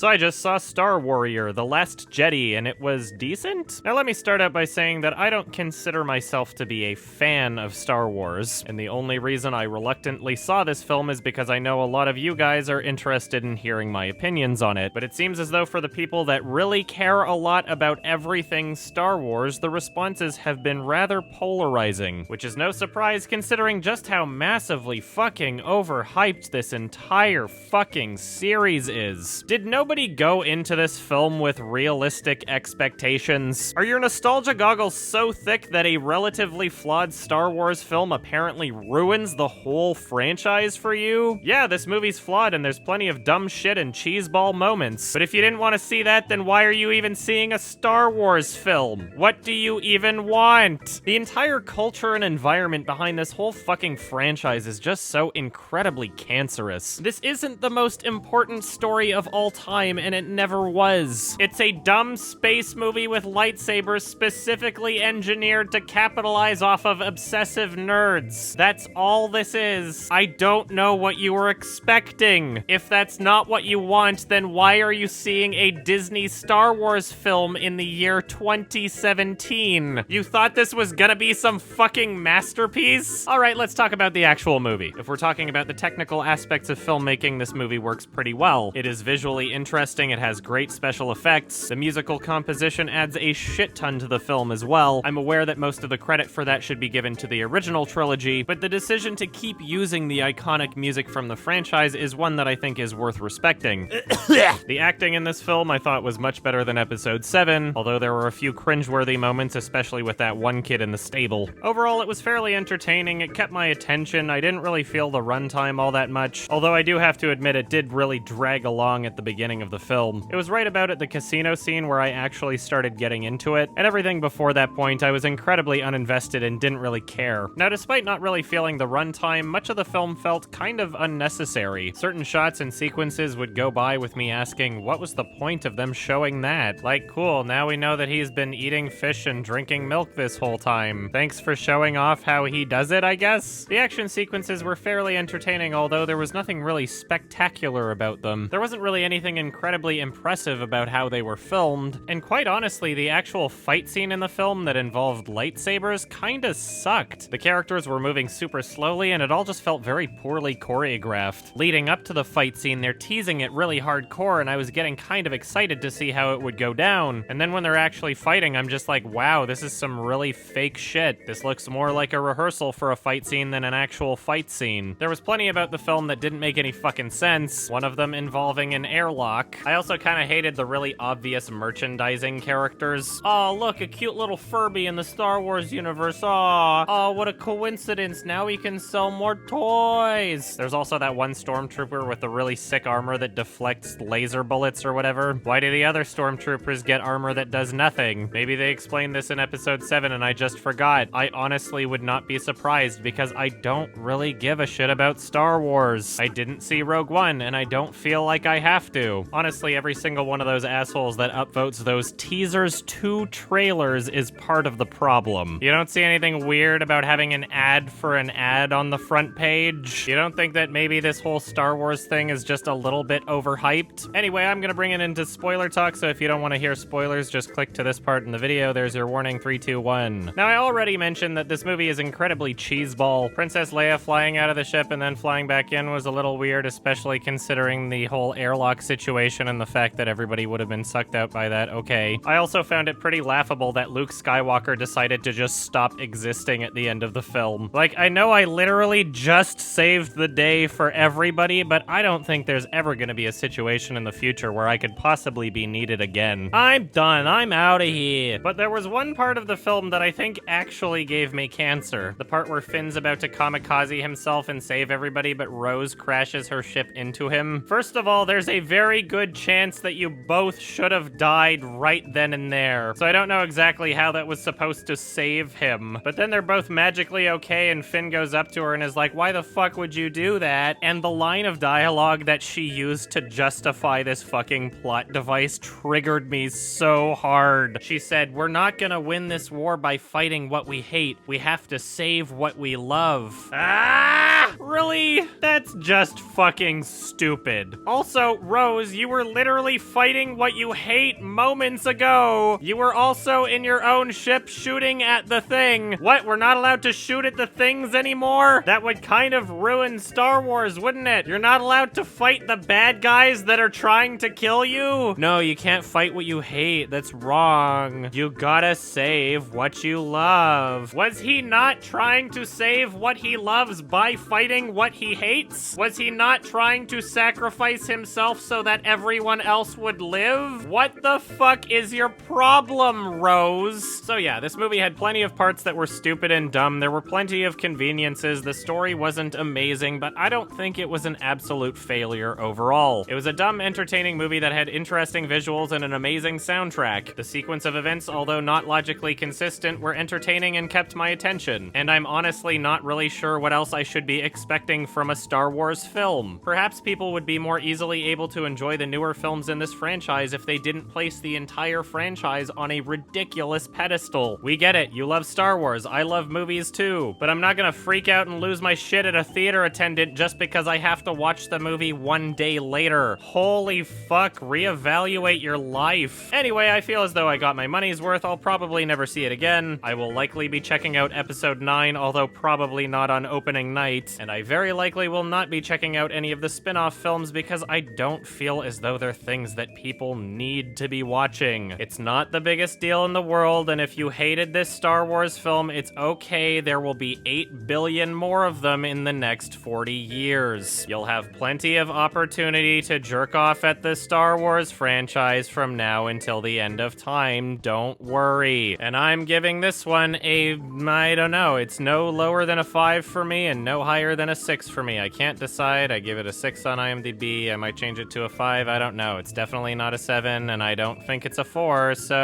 So I just saw Star Warrior, The Last Jedi, and it was decent? Now let me start out by saying that I don't consider myself to be a fan of Star Wars, and the only reason I reluctantly saw this film is because I know a lot of you guys are interested in hearing my opinions on it, but it seems as though for the people that really care a lot about everything Star Wars, the responses have been rather polarizing, which is no surprise considering just how massively fucking overhyped this entire fucking series is. Did nobody go into this film with realistic expectations? Are your nostalgia goggles so thick that a relatively flawed Star Wars film apparently ruins the whole franchise for you? Yeah, this movie's flawed and there's plenty of dumb shit and cheeseball moments, but if you didn't want to see that, then why are you even seeing a Star Wars film? What do you even want? The entire culture and environment behind this whole fucking franchise is just so incredibly cancerous. This isn't the most important story of all time, and it never was. It's a dumb space movie with lightsabers specifically engineered to capitalize off of obsessive nerds. That's all this is. I don't know what you were expecting. If that's not what you want, then why are you seeing a Disney Star Wars film in the year 2017? You thought this was gonna be some fucking masterpiece? Alright, let's talk about the actual movie. If we're talking about the technical aspects of filmmaking, this movie works pretty well. It is visually interesting, it has great special effects, the musical composition adds a shit ton to the film as well. I'm aware that most of the credit for that should be given to the original trilogy, but the decision to keep using the iconic music from the franchise is one that I think is worth respecting. The acting in this film I thought was much better than episode 7, although there were a few cringeworthy moments, especially with that one kid in the stable. Overall, it was fairly entertaining, it kept my attention, I didn't really feel the runtime all that much, although I do have to admit it did really drag along at the beginning of the film. It was right about at the casino scene where I actually started getting into it, and everything before that point I was incredibly uninvested and didn't really care. Now, despite not really feeling the runtime, much of the film felt kind of unnecessary. Certain shots and sequences would go by with me asking, what was the point of them showing that? Like, cool, now we know that he's been eating fish and drinking milk this whole time. Thanks for showing off how he does it, I guess? The action sequences were fairly entertaining, although there was nothing really spectacular about them. There wasn't really anything incredibly impressive about how they were filmed, and quite honestly, the actual fight scene in the film that involved lightsabers kinda sucked. The characters were moving super slowly, and it all just felt very poorly choreographed. Leading up to the fight scene, they're teasing it really hardcore, and I was getting kind of excited to see how it would go down. And then when they're actually fighting, I'm just like, wow, this is some really fake shit. This looks more like a rehearsal for a fight scene than an actual fight scene. There was plenty about the film that didn't make any fucking sense, one of them involving an airlock. I also kind of hated the really obvious merchandising characters. Oh, look, a cute little Furby in the Star Wars universe. Oh, what a coincidence. Now we can sell more toys. There's also that one stormtrooper with the really sick armor that deflects laser bullets or whatever. Why do the other stormtroopers get armor that does nothing? Maybe they explained this in episode 7 and I just forgot. I honestly would not be surprised because I don't really give a shit about Star Wars. I didn't see Rogue One and I don't feel like I have to. Honestly, every single one of those assholes that upvotes those teasers to trailers is part of the problem. You don't see anything weird about having an ad for an ad on the front page? You don't think that maybe this whole Star Wars thing is just a little bit overhyped? Anyway, I'm gonna bring it into spoiler talk, so if you don't want to hear spoilers, just click to this part in the video. There's your warning, 3, 2, 1. Now, I already mentioned that this movie is incredibly cheeseball. Princess Leia flying out of the ship and then flying back in was a little weird, especially considering the whole airlock situation and the fact that everybody would have been sucked out by that. Okay. I also found it pretty laughable that Luke Skywalker decided to just stop existing at the end of the film. Like, I know I literally just saved the day for everybody, but I don't think there's ever gonna be a situation in the future where I could possibly be needed again. I'm done. I'm out of here. But there was one part of the film that I think actually gave me cancer. The part where Finn's about to kamikaze himself and save everybody, but Rose crashes her ship into him. First of all, there's a very good chance that you both should have died right then and there. So I don't know exactly how that was supposed to save him. But then they're both magically okay, and Finn goes up to her and is like, why the fuck would you do that? And the line of dialogue that she used to justify this fucking plot device triggered me so hard. She said, we're not gonna win this war by fighting what we hate. We have to save what we love. Ah! Really? That's just fucking stupid. Also, Rose, Wars, you were literally fighting what you hate moments ago. You were also in your own ship shooting at the thing. What, we're not allowed to shoot at the things anymore? That would kind of ruin Star Wars, wouldn't it? You're not allowed to fight the bad guys that are trying to kill you? No, you can't fight what you hate. That's wrong. You gotta save what you love. Was he not trying to save what he loves by fighting what he hates? Was he not trying to sacrifice himself so that everyone else would live? What the fuck is your problem, Rose? So yeah, this movie had plenty of parts that were stupid and dumb. There were plenty of conveniences. The story wasn't amazing, but I don't think it was an absolute failure overall. It was a dumb, entertaining movie that had interesting visuals and an amazing soundtrack. The sequence of events, although not logically consistent, were entertaining and kept my attention. And I'm honestly not really sure what else I should be expecting from a Star Wars film. Perhaps people would be more easily able to enjoy the newer films in this franchise if they didn't place the entire franchise on a ridiculous pedestal. We get it, you love Star Wars, I love movies too, but I'm not gonna freak out and lose my shit at a theater attendant just because I have to watch the movie one day later. Holy fuck, reevaluate your life. Anyway, I feel as though I got my money's worth. I'll probably never see it again. I will likely be checking out episode 9, although probably not on opening night, and I very likely will not be checking out any of the spin-off films because I don't feel as though they're things that people need to be watching. It's not the biggest deal in the world, and if you hated this Star Wars film, it's okay. There will be 8 billion more of them in the next 40 years. You'll have plenty of opportunity to jerk off at the Star Wars franchise from now until the end of time. Don't worry. And I'm giving this one a, I don't know, it's no lower than a 5 for me and no higher than a 6 for me. I can't decide. I give it a 6 on IMDb. I might change it to a 5. I don't know. It's definitely not a 7, and I don't think it's a 4, so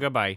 goodbye.